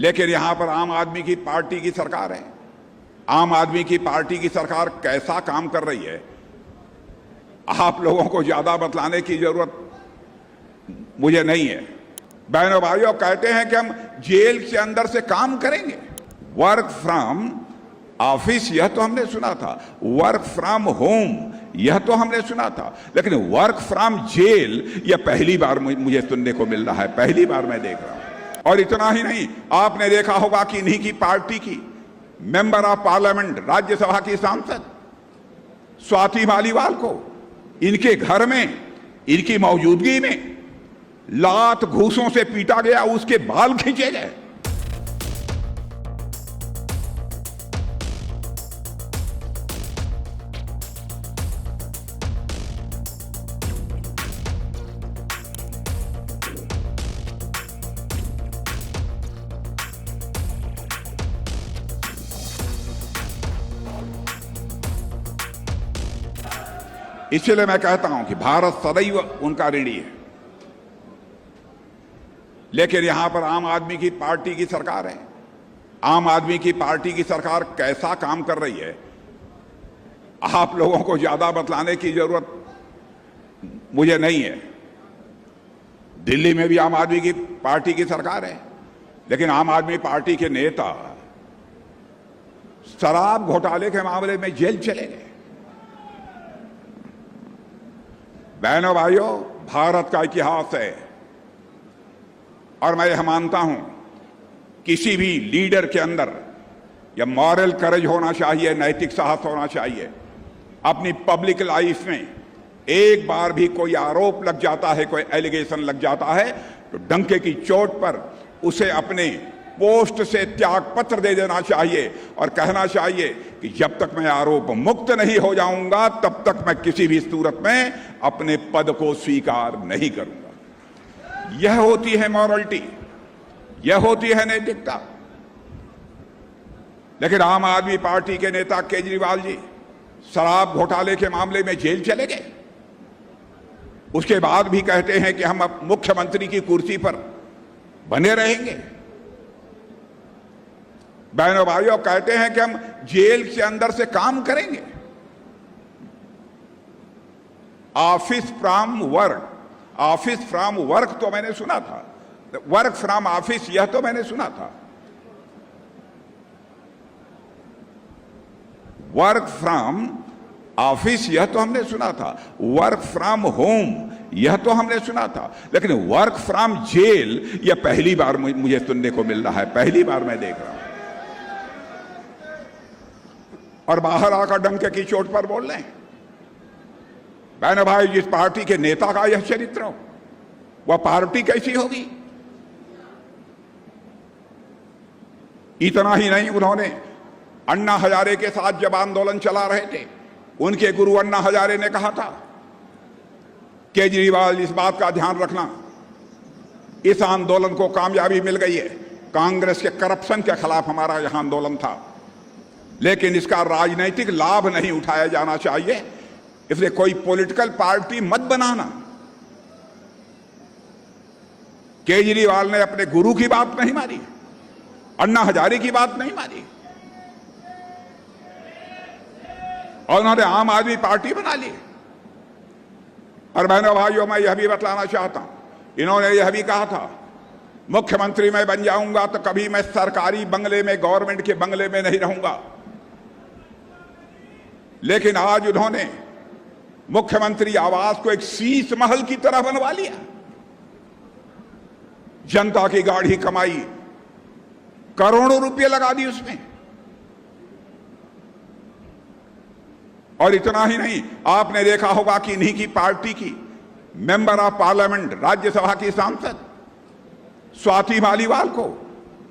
लेकिन यहां पर आम आदमी की पार्टी की सरकार है। आम आदमी की पार्टी की सरकार कैसा काम कर रही है, आप लोगों को ज्यादा बतलाने की जरूरत मुझे नहीं है। बहनों भाइयों, कहते हैं कि हम जेल के अंदर से काम करेंगे। वर्क फ्रॉम ऑफिस यह तो हमने सुना था, वर्क फ्रॉम होम यह तो हमने सुना था, लेकिन वर्क फ्रॉम जेल यह पहली बार मुझे सुनने को मिल रहा है, पहली बार मैं देख रहा हूं। और इतना ही नहीं, आपने देखा होगा कि इन्हीं की पार्टी की मेंबर ऑफ पार्लियामेंट, राज्यसभा की सांसद स्वाति मालीवाल को इनके घर में, इनकी मौजूदगी में लात घूसों से पीटा गया, उसके बाल खींचे गए। इसलिए मैं कहता हूं कि भारत सदैव उनका ऋणी है। लेकिन यहां पर आम आदमी की पार्टी की सरकार है। आम आदमी की पार्टी की सरकार कैसा काम कर रही है, आप लोगों को ज्यादा बतलाने की जरूरत मुझे नहीं है। दिल्ली में भी आम आदमी की पार्टी की सरकार है, लेकिन आम आदमी पार्टी के नेता शराब घोटाले के मामले में जेल चले गए। बहनों भाइयों, भारत का इतिहास है और मैं यह मानता हूं किसी भी लीडर के अंदर यह मॉरल करेज होना चाहिए, नैतिक साहस होना चाहिए। अपनी पब्लिक लाइफ में एक बार भी कोई आरोप लग जाता है, कोई एलिगेशन लग जाता है, तो डंके की चोट पर उसे अपने पोस्ट से त्याग पत्र दे देना चाहिए और कहना चाहिए कि जब तक मैं आरोप मुक्त नहीं हो जाऊंगा तब तक मैं किसी भी सूरत में अपने पद को स्वीकार नहीं करूंगा। यह होती है मॉरलिटी, यह होती है नैतिकता। लेकिन आम आदमी पार्टी के नेता केजरीवाल जी शराब घोटाले के मामले में जेल चले गए, उसके बाद भी कहते हैं कि हम अब मुख्यमंत्री की कुर्सी पर बने रहेंगे। बहनों भाइयों, कहते हैं कि हम जेल के अंदर से काम करेंगे। Office from work, office from work तो मैंने सुना था, वर्क फ्रॉम ऑफिस यह तो मैंने सुना था। वर्क फ्रॉम ऑफिस यह तो हमने सुना था, वर्क फ्रॉम होम यह तो हमने सुना था, लेकिन वर्क फ्रॉम जेल यह पहली बार मुझे सुनने को मिल रहा है, पहली बार मैं देख रहा हूं। और बाहर आकर डंके की चोट पर बोल रहे हैं। बहनों भाई, जिस पार्टी के नेता का यह चरित्र हो, वह पार्टी कैसी होगी? इतना ही नहीं, उन्होंने अन्ना हजारे के साथ जब आंदोलन चला रहे थे, उनके गुरु अन्ना हजारे ने कहा था, केजरीवाल इस बात का ध्यान रखना, इस आंदोलन को कामयाबी मिल गई है। कांग्रेस के करप्शन के खिलाफ हमारा यह आंदोलन था, लेकिन इसका राजनीतिक लाभ नहीं उठाया जाना चाहिए, इसलिए कोई पॉलिटिकल पार्टी मत बनाना। केजरीवाल ने अपने गुरु की बात नहीं मानी, अन्ना हजारे की बात नहीं मानी, और उन्होंने आम आदमी पार्टी बना ली। और बहनों भाइयों, मैं यह भी बतलाना चाहता हूं, इन्होंने यह भी कहा था, मुख्यमंत्री मैं बन जाऊंगा तो कभी मैं सरकारी बंगले में, गवर्नमेंट के बंगले में नहीं रहूंगा। लेकिन आज उन्होंने मुख्यमंत्री आवास को एक शीश महल की तरह बनवा लिया। जनता की गाढ़ी कमाई, करोड़ों रुपए लगा दी उसमें। और इतना ही नहीं, आपने देखा होगा कि इन्हीं की पार्टी की मेंबर ऑफ पार्लियामेंट, राज्यसभा की सांसद स्वाति मालीवाल को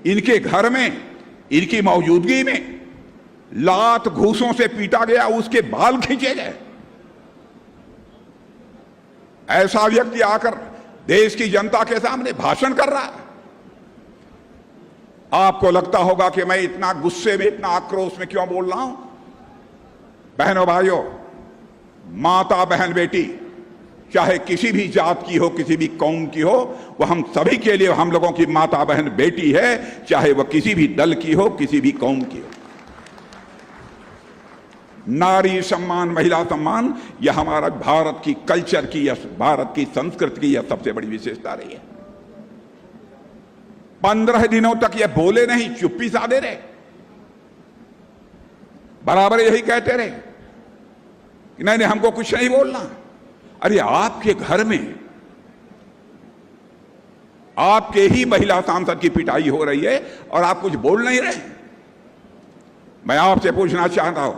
इनके घर में, इनकी मौजूदगी में लात घूसों से पीटा गया, उसके बाल खींचे गए। ऐसा व्यक्ति आकर देश की जनता के सामने भाषण कर रहा है। आपको लगता होगा कि मैं इतना गुस्से में, इतना आक्रोश में क्यों बोल रहा हूं। बहनों भाइयों, माता बहन बेटी, चाहे किसी भी जात की हो, किसी भी कौम की हो, वो हम सभी के लिए हम लोगों की माता बहन बेटी है, चाहे वह किसी भी दल की हो, किसी भी कौम की हो। नारी सम्मान, महिला सम्मान, यह हमारा भारत की कल्चर की या भारत की संस्कृति की यह सबसे बड़ी विशेषता रही है। 15 दिनों तक ये बोले नहीं, चुप्पी साधे रहे, बराबर यही कहते रहे कि नहीं नहीं हमको कुछ नहीं बोलना। अरे आपके घर में आपके ही महिला सांसद की पिटाई हो रही है और आप कुछ बोल नहीं रहे। मैं आपसे पूछना चाहता हूं,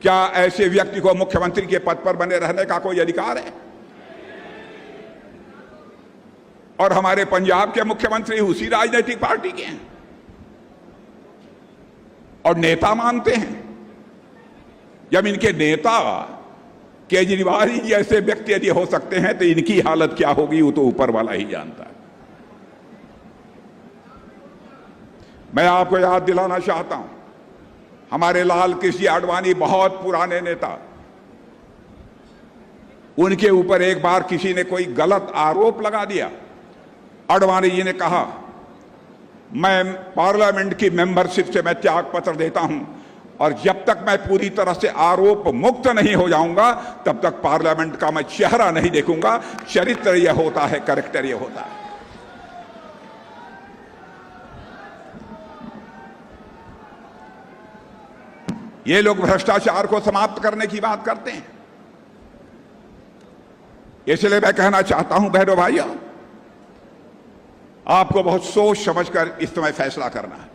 क्या ऐसे व्यक्ति को मुख्यमंत्री के पद पर बने रहने का कोई अधिकार है? और हमारे पंजाब के मुख्यमंत्री उसी राजनीतिक पार्टी के हैं और नेता मानते हैं। जब इनके नेता केजरीवाल ही जैसे व्यक्ति यदि हो सकते हैं तो इनकी हालत क्या होगी वो तो ऊपर वाला ही जानता है। मैं आपको याद दिलाना चाहता हूं, हमारे लाल कृष्ण आडवाणी बहुत पुराने नेता, उनके ऊपर एक बार किसी ने कोई गलत आरोप लगा दिया। आडवाणी जी ने कहा, मैं पार्लियामेंट की मेंबरशिप से मैं त्याग पत्र देता हूं और जब तक मैं पूरी तरह से आरोप मुक्त नहीं हो जाऊंगा तब तक पार्लियामेंट का मैं चेहरा नहीं देखूंगा। चरित्र यह होता है, कैरेक्टर यह होता है। ये लोग भ्रष्टाचार को समाप्त करने की बात करते हैं। इसलिए मैं कहना चाहता हूं बहनों भाइयों, आपको बहुत सोच समझकर इस समय फैसला करना है।